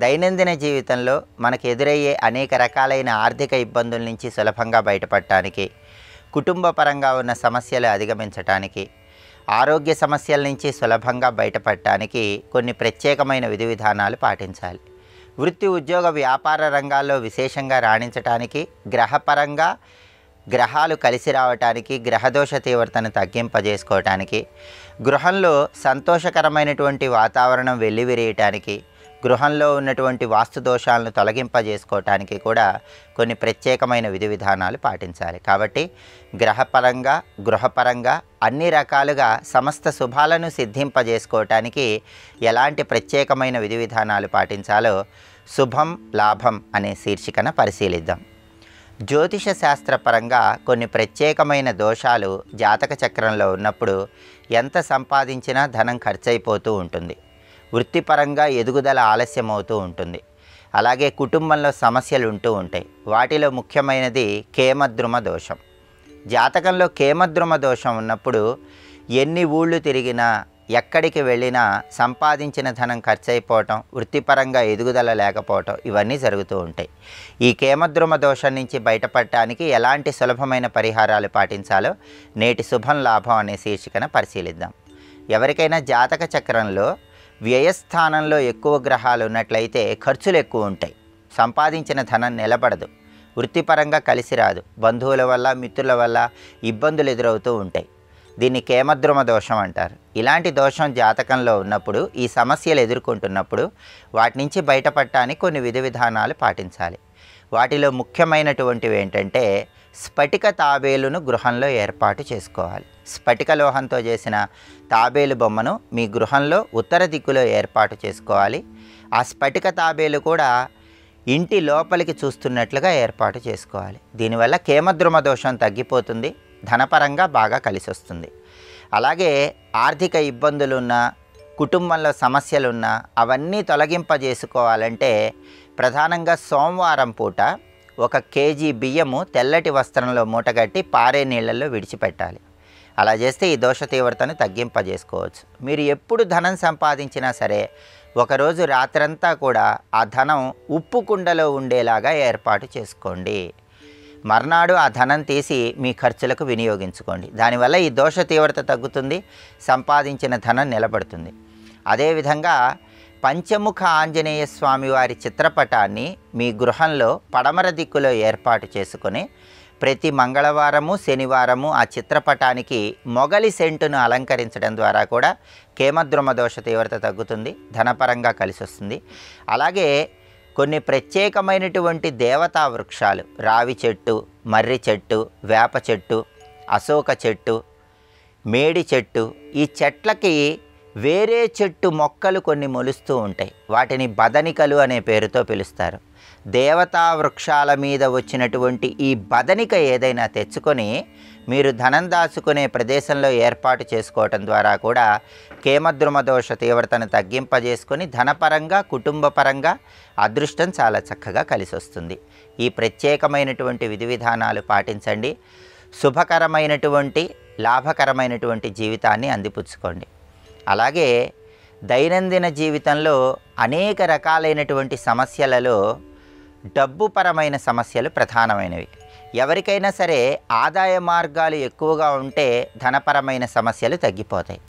దైనందిన జీవితంలో మనకు ఎదురయ్యే అనేక రకాలైన ఆర్థిక ఇబ్బందుల నుంచి సులభంగా బయటపడటానికి, కుటుంబ పరంగా ఉన్న సమస్యలు అధిగమించటానికి, ఆరోగ్య సమస్యల నుంచి సులభంగా బయటపడటానికి కొన్ని ప్రత్యేకమైన విధి విధానాలు పాటించాలి. వృత్తి, ఉద్యోగ, వ్యాపార రంగాల్లో విశేషంగా రాణించటానికి, గ్రహపరంగా గ్రహాలు కలిసి రావటానికి, గ్రహదోష తీవ్రతను తగ్గింపజేసుకోవటానికి, గృహంలో సంతోషకరమైనటువంటి వాతావరణం వెల్లివిరియటానికి, గృహంలో ఉన్నటువంటి వాస్తు దోషాలను తొలగింపజేసుకోవటానికి కూడా కొన్ని ప్రత్యేకమైన విధి విధానాలు పాటించాలి. కాబట్టి గ్రహపరంగా, గృహపరంగా అన్ని రకాలుగా సమస్త శుభాలను సిద్ధింపజేసుకోవటానికి ఎలాంటి ప్రత్యేకమైన విధి విధానాలు పాటించాలో శుభం లాభం అనే శీర్షికన పరిశీలిద్దాం. జ్యోతిష శాస్త్రపరంగా కొన్ని ప్రత్యేకమైన దోషాలు జాతక చక్రంలో ఉన్నప్పుడు ఎంత సంపాదించినా ధనం ఖర్చయిపోతూ ఉంటుంది. వృత్తిపరంగా ఎదుగుదల ఆలస్యమవుతూ ఉంటుంది. అలాగే కుటుంబంలో సమస్యలు ఉంటూ ఉంటాయి. వాటిలో ముఖ్యమైనది కేమద్రుమ దోషం. జాతకంలో కేమద్రుమ దోషం ఉన్నప్పుడు ఎన్ని ఊళ్ళు తిరిగినా, ఎక్కడికి వెళ్ళినా సంపాదించిన ధనం ఖర్చయిపోవటం, వృత్తిపరంగా ఎదుగుదల లేకపోవటం ఇవన్నీ జరుగుతూ ఉంటాయి. ఈ కేమద్రుమ దోషం నుంచి బయటపడటానికి ఎలాంటి సులభమైన పరిహారాలు పాటించాలో నేటి శుభం లాభం అనే శీర్షికన పరిశీలిద్దాం. ఎవరికైనా జాతక చక్రంలో వ్యయస్థానంలో ఎక్కువ గ్రహాలు ఉన్నట్లయితే ఖర్చులు ఎక్కువ ఉంటాయి. సంపాదించిన ధనం నిలబడదు. వృత్తిపరంగా కలిసి రాదు. బంధువుల వల్ల, మిత్రుల వల్ల ఇబ్బందులు ఎదురవుతూ ఉంటాయి. దీన్ని కేమద్రుమ దోషం అంటారు. ఇలాంటి దోషం జాతకంలో ఉన్నప్పుడు, ఈ సమస్యలు ఎదుర్కొంటున్నప్పుడు వాటి నుంచి బయటపడటానికి కొన్ని విధి విధానాలు పాటించాలి. వాటిలో ముఖ్యమైనటువంటివి ఏంటంటే, స్ఫటిక తాబేలును గృహంలో ఏర్పాటు చేసుకోవాలి. స్ఫటిక లోహంతో చేసిన తాబేలు బొమ్మను మీ గృహంలో ఉత్తర దిక్కులో ఏర్పాటు చేసుకోవాలి. ఆ స్ఫటిక తాబేలు కూడా ఇంటి లోపలికి చూస్తున్నట్లుగా ఏర్పాటు చేసుకోవాలి. దీనివల్ల కేమద్రుమ దోషం తగ్గిపోతుంది. ధనపరంగా బాగా కలిసి వస్తుంది. అలాగే ఆర్థిక ఇబ్బందులున్నా, కుటుంబంలో సమస్యలున్నా అవన్నీ తొలగింపజేసుకోవాలంటే ప్రధానంగా సోమవారం పూట 1 కేజీ బియ్యము తెల్లటి వస్త్రంలో మూటగట్టి పారే నీళ్ళల్లో విడిచిపెట్టాలి. అలా చేస్తే ఈ దోష తీవ్రతను తగ్గింపజేసుకోవచ్చు. మీరు ఎప్పుడు ధనం సంపాదించినా సరే ఒకరోజు రాత్రంతా కూడా ఆ ధనం ఉప్పు కుండలో ఉండేలాగా ఏర్పాటు చేసుకోండి. మర్నాడు ఆ ధనం తీసి మీ ఖర్చులకు వినియోగించుకోండి. దానివల్ల ఈ దోష తీవ్రత తగ్గుతుంది. సంపాదించిన ధనం నిలబడుతుంది. అదేవిధంగా పంచముఖ ఆంజనేయ స్వామి వారి చిత్రపటాన్ని మీ గృహంలో పడమర దిక్కులో ఏర్పాటు చేసుకొని ప్రతి మంగళవారము, శనివారము ఆ చిత్రపటానికి మొగలి సెంటును అలంకరించడం ద్వారా కూడా కేమద్రుమ దోష తీవ్రత తగ్గుతుంది. ధనపరంగా కలిసి వస్తుంది. అలాగే కొన్ని ప్రత్యేకమైనటువంటి దేవతా వృక్షాలు, రావి చెట్టు, మర్రి చెట్టు, వేప చెట్టు, అశోక చెట్టు, మేడి చెట్టు, ఈ చెట్లకి వేరే చెట్టు మొక్కలు కొన్ని మొలుస్తూ ఉంటాయి. వాటిని బదనికలు అనే పేరుతో పిలుస్తారు. దేవతా వృక్షాల మీద వచ్చినటువంటి ఈ బదనిక ఏదైనా తెచ్చుకొని మీరు ధనం దాచుకునే ప్రదేశంలో ఏర్పాటు చేసుకోవటం ద్వారా కూడా కేమద్రుమ దోష తీవ్రతను తగ్గింపజేసుకొని ధనపరంగా, కుటుంబ పరంగా అదృష్టం చాలా చక్కగా కలిసి వస్తుంది. ఈ ప్రత్యేకమైనటువంటి విధి విధానాలు పాటించండి. శుభకరమైనటువంటి, లాభకరమైనటువంటి జీవితాన్ని అందిపుచ్చుకోండి. అలాగే దైనందిన జీవితంలో అనేక రకాలైనటువంటి సమస్యలలో డబ్బుపరమైన సమస్యలు ప్రధానమైనవి. ఎవరికైనా సరే ఆదాయ మార్గాలు ఎక్కువగా ఉంటే ధనపరమైన సమస్యలు తగ్గిపోతాయి.